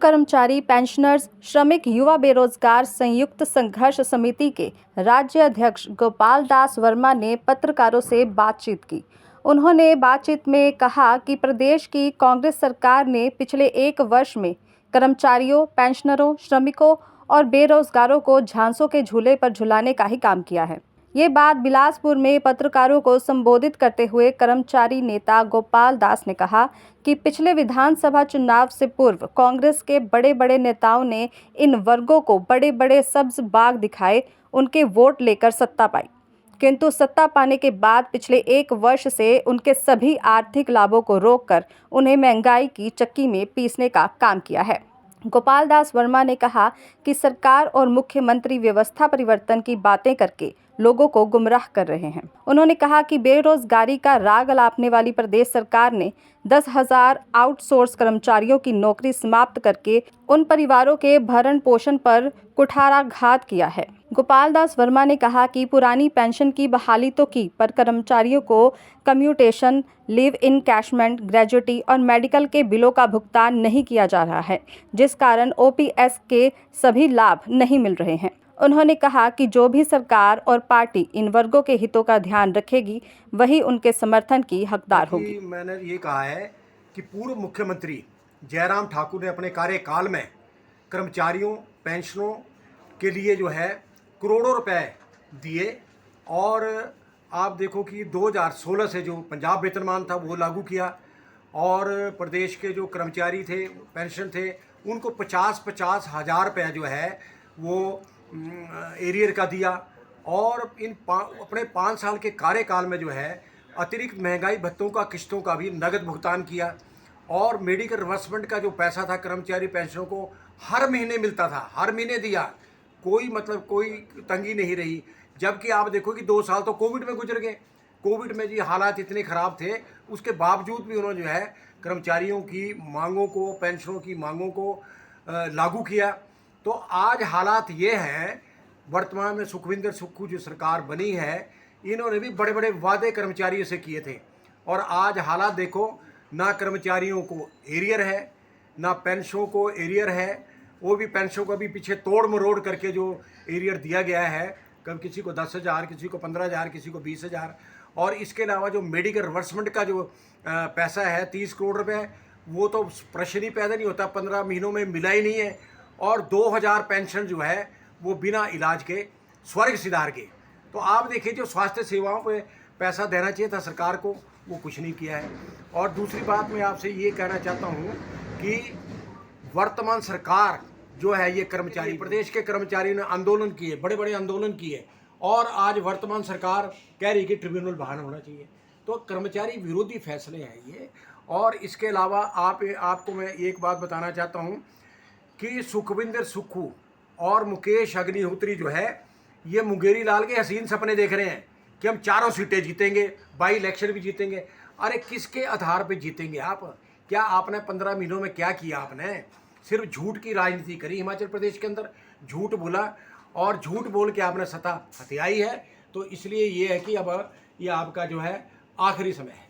कर्मचारी पेंशनर्स श्रमिक युवा बेरोजगार संयुक्त संघर्ष समिति के राज्य अध्यक्ष गोपाल दास वर्मा ने पत्रकारों से बातचीत की। उन्होंने बातचीत में कहा कि प्रदेश की कांग्रेस सरकार ने पिछले 1 वर्ष में कर्मचारियों, पेंशनरों, श्रमिकों और बेरोजगारों को झांसों के झूले पर झुलाने का ही काम किया है। ये बात बिलासपुर में पत्रकारों को संबोधित करते हुए कर्मचारी नेता गोपाल दास ने कहा कि पिछले विधानसभा चुनाव से पूर्व कांग्रेस के बड़े बड़े नेताओं ने इन वर्गों को बड़े बड़े सब्ज बाग दिखाए, उनके वोट लेकर सत्ता पाई, किंतु सत्ता पाने के बाद पिछले 1 वर्ष से उनके सभी आर्थिक लाभों को रोककर उन्हें महंगाई की चक्की में पीसने का काम किया है। गोपाल दास वर्मा ने कहा कि सरकार और मुख्यमंत्री व्यवस्था परिवर्तन की बातें करके लोगों को गुमराह कर रहे हैं। उन्होंने कहा कि बेरोजगारी का राग अलापने वाली प्रदेश सरकार ने 10,000 आउटसोर्स कर्मचारियों की नौकरी समाप्त करके उन परिवारों के भरण पोषण पर कुठाराघात किया है। गोपाल दास वर्मा ने कहा कि पुरानी पेंशन की बहाली तो की, पर कर्मचारियों को कम्यूटेशन, लीव इनकैशमेंट, ग्रेजुटी और मेडिकल के बिलों का भुगतान नहीं किया जा रहा है, जिस कारण ओपीएस के सभी लाभ नहीं मिल रहे हैं। उन्होंने कहा कि जो भी सरकार और पार्टी इन वर्गों के हितों का ध्यान रखेगी, वही उनके समर्थन की हकदार होगी। मैंने ये कहा है कि पूर्व मुख्यमंत्री जयराम ठाकुर ने अपने कार्यकाल में कर्मचारियों, पेंशनों के लिए जो है करोड़ों रुपए दिए, और आप देखो कि 2016 से जो पंजाब वेतनमान था वो लागू किया, और प्रदेश के जो कर्मचारी थे, पेंशन थे, उनको 50-50 हज़ार रुपये जो है वो एरियर का दिया, और अपने 5 साल के कार्यकाल में जो है अतिरिक्त महंगाई भत्तों का, किस्तों का भी नगद भुगतान किया, और मेडिकल रिवर्समेंट का जो पैसा था कर्मचारी पेंशनों को हर महीने मिलता था, हर महीने दिया, कोई तंगी नहीं रही। जबकि आप देखो कि 2 साल तो कोविड में गुजर गए। कोविड में जी हालात इतने ख़राब थे, उसके बावजूद भी उन्होंने जो है कर्मचारियों की मांगों को, पेंशनों की मांगों को लागू किया। तो आज हालात ये हैं, वर्तमान में सुखविंदर सुक्खू जो सरकार बनी है, इन्होंने भी बड़े बड़े वादे कर्मचारियों से किए थे, और आज हालात देखो, ना कर्मचारियों को एरियर है, ना पेंशनों को एरियर है। वो भी पेंशनों को भी पीछे तोड़ मरोड़ करके जो एरियर दिया गया है, कब किसी को 10,000, किसी को 15,000, किसी को 20,000, और इसके अलावा जो मेडिकल रिवर्समेंट का जो पैसा है 30 करोड़ रुपए, वो तो प्रश्न ही पैदा नहीं होता, 15 महीनों में मिला ही नहीं है, और 2,000 पेंशन जो है वो बिना इलाज के स्वर्ग सिधार के। तो आप देखिए, जो स्वास्थ्य सेवाओं पे पैसा देना चाहिए था सरकार को, वो कुछ नहीं किया है। और दूसरी बात मैं आपसे ये कहना चाहता हूँ कि वर्तमान सरकार जो है, ये कर्मचारी, प्रदेश के कर्मचारियों ने आंदोलन किए, बड़े बड़े आंदोलन किए, और आज वर्तमान सरकार कह रही कि ट्रिब्यूनल बहाल होना चाहिए। तो कर्मचारी विरोधी फैसले हैं ये। और इसके अलावा आपको मैं एक बात बताना चाहता हूँ कि सुखविंदर सुक्खू और मुकेश अग्निहोत्री जो है, ये मुंगेरी लाल के हसीन सपने देख रहे हैं कि हम 4 सीटें जीतेंगे, बाई इलेक्शन भी जीतेंगे। अरे किसके आधार पे जीतेंगे आप? क्या आपने 15 महीनों में क्या किया? आपने सिर्फ झूठ की राजनीति करी हिमाचल प्रदेश के अंदर, झूठ बोला, और झूठ बोल के आपने सत्ता हथियाई है। तो इसलिए ये है कि अब ये आपका जो है आखिरी समय है।